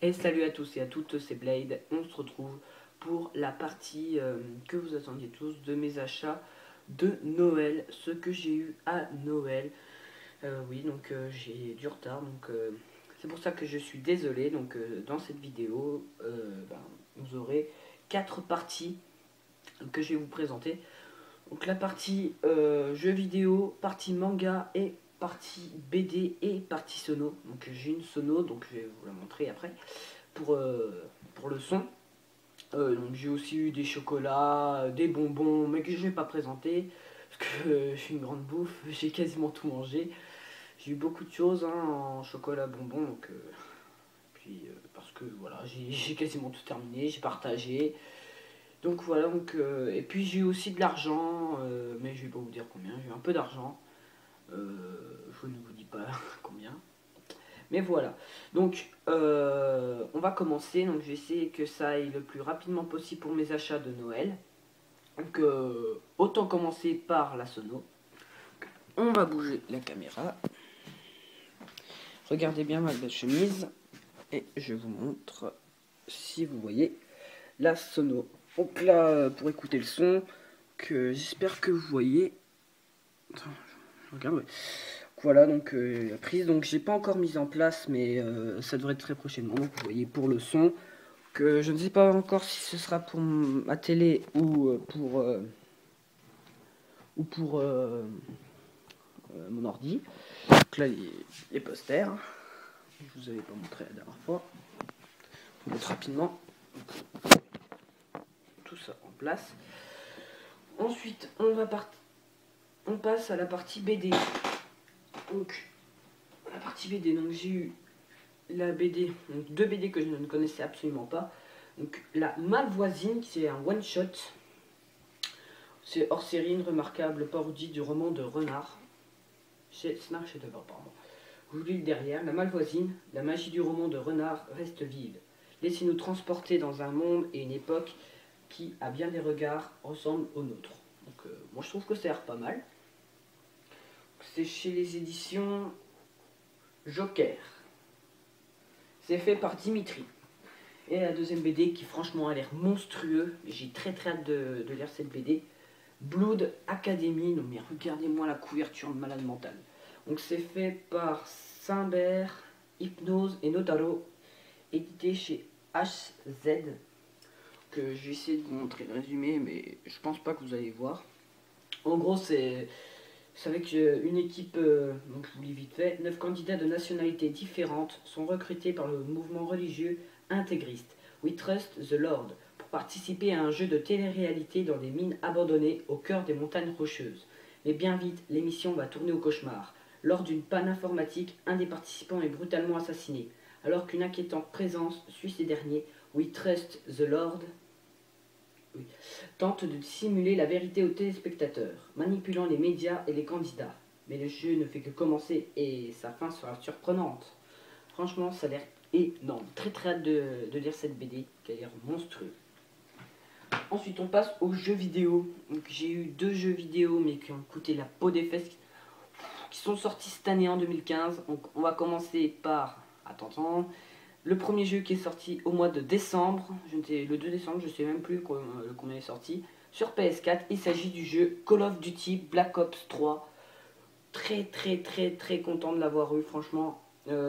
Et salut à tous et à toutes, c'est Blade. On se retrouve pour la partie que vous attendiez tous de mes achats de Noël, ce que j'ai eu à Noël. Oui, donc j'ai du retard, donc c'est pour ça que je suis désolé. Donc dans cette vidéo, vous aurez 4 parties que je vais vous présenter. Donc la partie jeux vidéo, partie manga et partie BD et partie sono. Donc j'ai une sono, donc je vais vous la montrer après pour le son. Donc j'ai aussi eu des chocolats, des bonbons, mais que je vais pas présenter parce que je suis une grande bouffe, j'ai quasiment tout mangé. J'ai eu beaucoup de choses en chocolat, bonbons, donc parce que voilà, j'ai quasiment tout terminé, j'ai partagé. Donc voilà, et puis j'ai eu aussi de l'argent, mais je vais pas vous dire combien, j'ai eu un peu d'argent. Je ne vous dis pas combien. Mais voilà. Donc, on va commencer. Donc, je vais essayer que ça aille le plus rapidement possible pour mes achats de Noël. Donc, autant commencer par la sono. On va bouger la caméra. Regardez bien ma belle chemise. Et je vous montre, si vous voyez, la sono. Donc là, pour écouter le son, que j'espère que vous voyez. Attends, je regarde, ouais. Voilà donc la prise, donc j'ai pas encore mise en place, mais ça devrait être très prochainement. Donc, vous voyez pour le son, que je ne sais pas encore si ce sera pour ma télé ou pour mon ordi. Donc là les posters, je vous avais pas montré la dernière fois. Je vous montre rapidement tout ça en place. Ensuite on passe à la partie BD. Donc la partie BD, donc j'ai eu la BD, donc 2 BD que je ne connaissais absolument pas. Donc la Malvoisine, qui est un one shot. C'est hors série, une remarquable parodie du roman de Renard. C'est un chef-d'œuvre, pardon. Je vous lis derrière. La Malvoisine, la magie du roman de Renard reste vive. Laissez-nous transporter dans un monde et une époque qui, à bien des regards, ressemble au nôtre. Donc moi je trouve que ça a l'air pas mal. C'est chez les éditions Joker. C'est fait par Dimitri. Et la deuxième BD qui franchement a l'air monstrueux. J'ai très hâte de lire cette BD. Blood Academy. Non mais regardez-moi la couverture de malade mental. Donc c'est fait par Simbert, Hypnose et Notaro. Édité chez HZ. Que je vais essayer de vous montrer le résumé, mais je pense pas que vous allez voir. En gros c'est avec une équipe, donc je vous lis vite fait, 9 candidats de nationalités différentes sont recrutés par le mouvement religieux intégriste We Trust the Lord pour participer à un jeu de télé-réalité dans des mines abandonnées au cœur des montagnes rocheuses. Mais bien vite, l'émission va tourner au cauchemar. Lors d'une panne informatique, un des participants est brutalement assassiné. Alors qu'une inquiétante présence suit ces derniers, We Trust the Lord tente de dissimuler la vérité aux téléspectateurs, manipulant les médias et les candidats. Mais le jeu ne fait que commencer et sa fin sera surprenante. Franchement, ça a l'air énorme. Très hâte de lire cette BD qui a l'air monstrueux. Ensuite, on passe aux jeux vidéo. J'ai eu 2 jeux vidéo, mais qui ont coûté la peau des fesses, qui sont sortis cette année en 2015. Donc, on va commencer par... Attends. Le premier jeu qui est sorti au mois de décembre, le 2 décembre, je ne sais même plus combien est sorti, sur PS4, il s'agit du jeu Call of Duty Black Ops 3. Très content de l'avoir eu, franchement.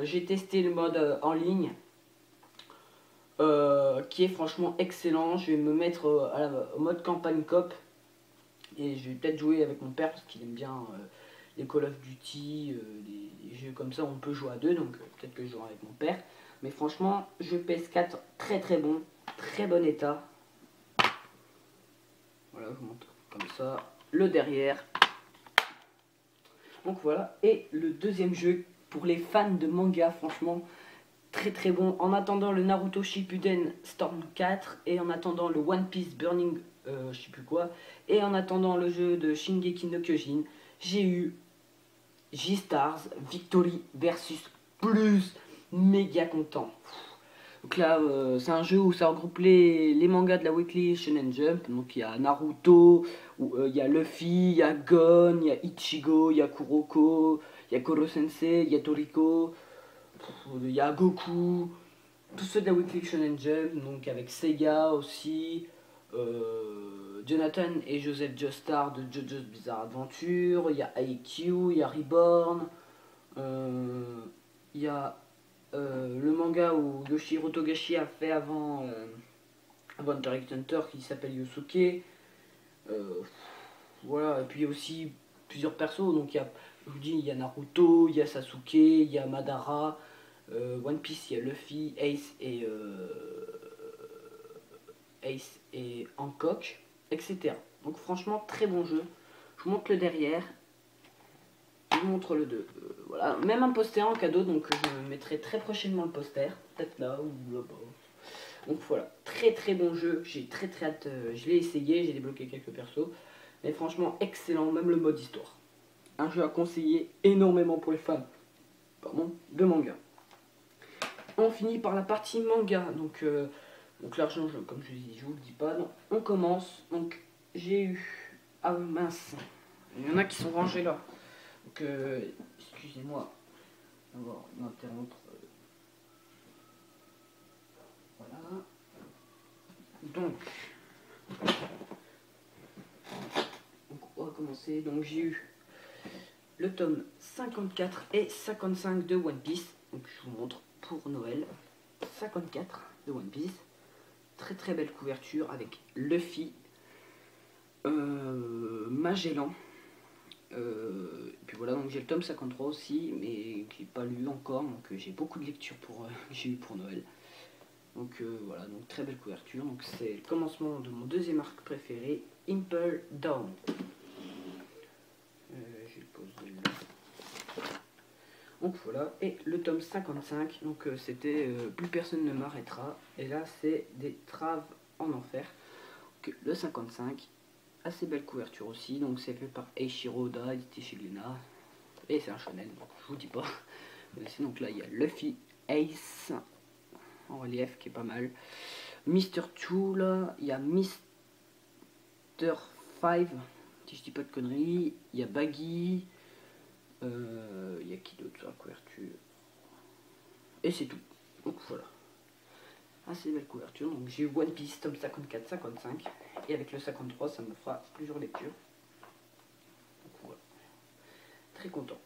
J'ai testé le mode en ligne, qui est franchement excellent. Je vais me mettre au mode campagne cop, et je vais peut-être jouer avec mon père, parce qu'il aime bien les Call of Duty, les jeux comme ça, on peut jouer à 2, donc peut-être que je jouerai avec mon père. Mais franchement, jeu PS4 très bon, très bon état. Voilà, je vous montre comme ça le derrière. Donc voilà, et le deuxième jeu pour les fans de manga, franchement très bon. En attendant le Naruto Shippuden Storm 4 et en attendant le One Piece Burning, je sais plus quoi, et en attendant le jeu de Shingeki no Kyojin, j'ai eu J-Stars Victory versus Plus. Méga content. Donc là, c'est un jeu où ça regroupe les mangas de la Weekly Shonen Jump. Donc il y a Naruto, il y a Luffy, il y a Gon, il y a Ichigo, il y a Kuroko, il y a Koro Sensei, il y a Toriko, il y a Goku. ceux de la Weekly Shonen Jump, donc avec Seiya aussi, Jonathan et Joseph Joestar de JoJo's Bizarre Adventure, il y a IQ, il y a Reborn, il y a le manga où Yoshiro Togashi a fait avant Hunter x Hunter qui s'appelle Yosuke. Voilà, et puis il y a aussi plusieurs persos, donc il y a, je vous dis, il y a Naruto, il y a Sasuke, il y a Madara, One Piece, il y a Luffy, Ace et Hancock, etc. Donc franchement, très bon jeu. Je vous montre le derrière, je vous montre le 2. Voilà, même un poster en cadeau, donc je mettrai très prochainement le poster, peut-être là ou là-bas. Donc voilà, très très bon jeu, j'ai très hâte, je l'ai essayé, j'ai débloqué quelques persos, mais franchement excellent, même le mode histoire. Un jeu à conseiller énormément pour les fans de manga. On finit par la partie manga, donc l'argent, comme je dis, je vous le dis pas, non, on commence, donc j'ai eu, ah mince, il y en a qui sont rangés là, donc excusez-moi d'avoir m'interrompre, voilà, donc on va commencer, donc j'ai eu le tome 54 et 55 de One Piece, donc je vous montre pour Noël, 54 de One Piece, très belle couverture avec Luffy, Magellan, et puis voilà, donc j'ai le tome 53 aussi, mais que j'ai pas lu encore, donc j'ai beaucoup de lectures que j'ai eu pour Noël. Donc voilà, donc très belle couverture, donc c'est le commencement de mon deuxième arc préféré, Impel Down. Je le pose là. Donc voilà, et le tome 55, donc c'était Plus personne ne m'arrêtera, et là c'est Des traves en enfer. Donc, le 55, assez belle couverture aussi, donc c'est fait par Eiichiro Oda, édité chez Glénat, et c'est un shonen, donc je vous dis pas. Donc là il y a Luffy, Ace en relief qui est pas mal, Mr. Tool, il y a Mr. 5, si je dis pas de conneries, il y a Baggy, il y a qui d'autre sur la couverture, et c'est tout. Donc voilà, assez belle couverture. Donc j'ai eu One Piece tome 54, 55, et avec le 53 ça me fera plusieurs lectures. Donc voilà, très content.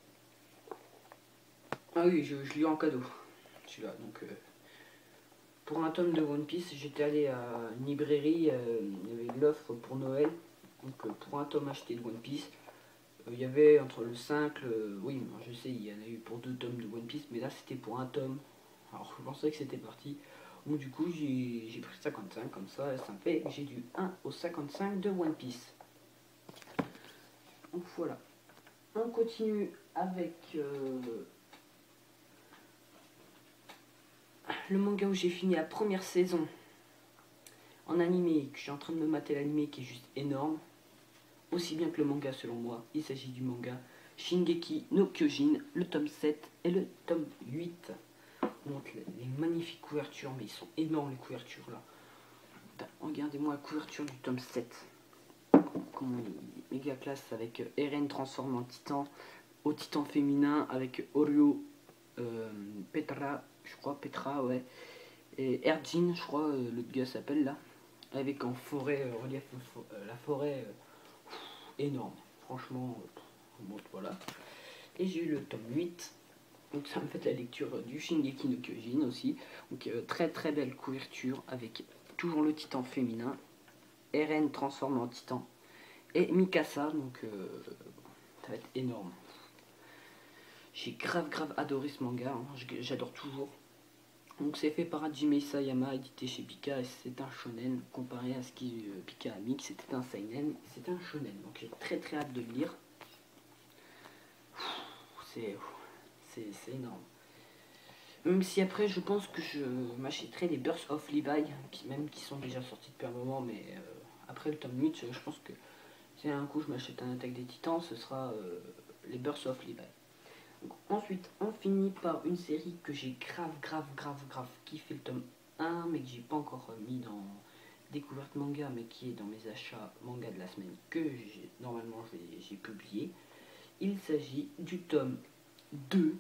Ah oui, je l'ai eu en cadeau celui-là. Donc pour un tome de One Piece, j'étais allé à une librairie, il y avait l'offre pour Noël. Donc pour un tome acheté de One Piece, il y avait entre le 5, oui, je sais, il y en a eu pour 2 tomes de One Piece, mais là c'était pour un tome. Alors je pensais que c'était parti. Donc du coup j'ai pris 55 comme ça me fait que j'ai du 1 au 55 de One Piece. Donc voilà. On continue avec le manga où j'ai fini la première saison en animé, que je suis en train de me mater l'animé qui est juste énorme. Aussi bien que le manga selon moi, il s'agit du manga Shingeki no Kyojin, le tome 7 et le tome 8. Donc les magnifiques couvertures, mais ils sont énormes les couvertures là. Regardez-moi la couverture du tome 7. Comment il est méga classe avec Eren transformé en titan, au titan féminin avec Oryo, Petra, je crois, Petra, ouais, et Erjin, je crois, l'autre gars s'appelle là, avec en forêt, relief, la forêt énorme, franchement, voilà. Et j'ai eu le tome 8. Donc ça me fait la lecture du Shingeki no Kyojin aussi. Donc très belle couverture avec toujours le titan féminin, Eren transformé en titan et Mikasa, donc ça va être énorme. J'ai grave adoré ce manga, hein. J'adore toujours. Donc c'est fait par Hajime Isayama, édité chez Pika, et c'est un shonen comparé à ce qui Pika a mis, que c'était un seinen, c'est un shonen. Donc j'ai très hâte de le lire. C'est énorme. Même si après je pense que je m'achèterai les Birth of Levi, qui sont déjà sortis depuis un moment, mais après le tome 8, je pense que si un coup je m'achète un Attaque des Titans, ce sera les Birth of Levi. Donc, ensuite, on finit par une série que j'ai grave kiffé le tome 1, mais que j'ai pas encore mis dans découverte manga, mais qui est dans mes achats manga de la semaine que normalement j'ai publié. Il s'agit du tome 2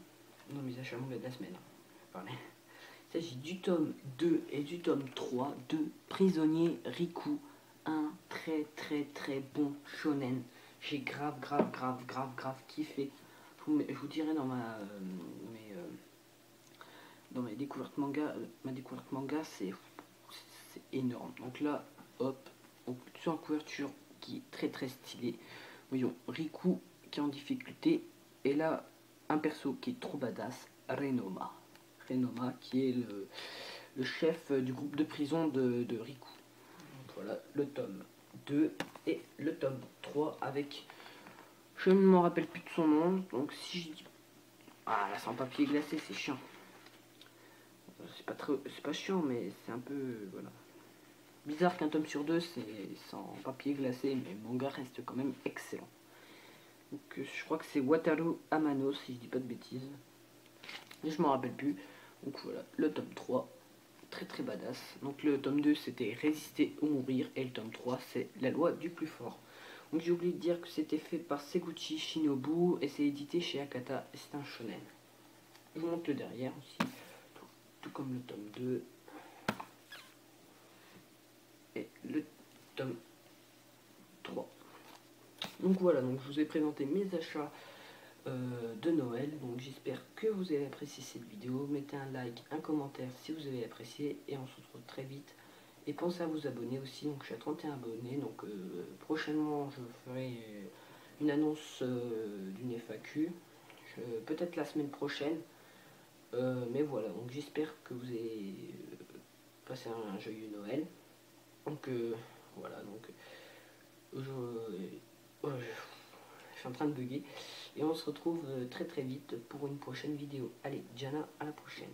dans mes achats manga de la semaine. Il s'agit du tome 2 et du tome 3 de Prisonnier Riku. Un très bon shonen. J'ai grave kiffé. Je vous dirai dans dans mes découvertes manga, ma découverte manga, c'est énorme. Donc là, hop, on peut sur la couverture qui est très stylé. Voyons Riku qui est en difficulté, et là un perso qui est trop badass, Renoma qui est le chef du groupe de prison de Riku. Donc voilà le tome 2 et le tome 3 avec, je ne m'en rappelle plus de son nom, donc si je dis, ah là c'est en papier glacé, c'est chiant. C'est pas chiant, mais c'est un peu, voilà, bizarre qu'un tome sur deux c'est sans papier glacé, mais le manga reste quand même excellent. Donc je crois que c'est Wataru Amano, si je dis pas de bêtises, et je m'en rappelle plus. Donc voilà, le tome 3, très badass. Donc le tome 2 c'était Résister ou mourir, et le tome 3 c'est La loi du plus fort. Donc j'ai oublié de dire que c'était fait par Seguchi Shinobu et c'est édité chez Akata, et c'est un shonen. Je vous montre le derrière aussi, tout comme le tome 2 et le tome 3. Donc voilà, donc je vous ai présenté mes achats de Noël. Donc j'espère que vous avez apprécié cette vidéo. Mettez un like, un commentaire si vous avez apprécié, et on se retrouve très vite. Et pensez à vous abonner aussi. Donc je suis à 31 abonnés, donc prochainement je ferai une annonce d'une FAQ, peut-être la semaine prochaine. Mais voilà, donc j'espère que vous avez passé un joyeux Noël. Donc voilà, donc je suis en train de bugger. Et on se retrouve très vite pour une prochaine vidéo. Allez, Diana, à la prochaine.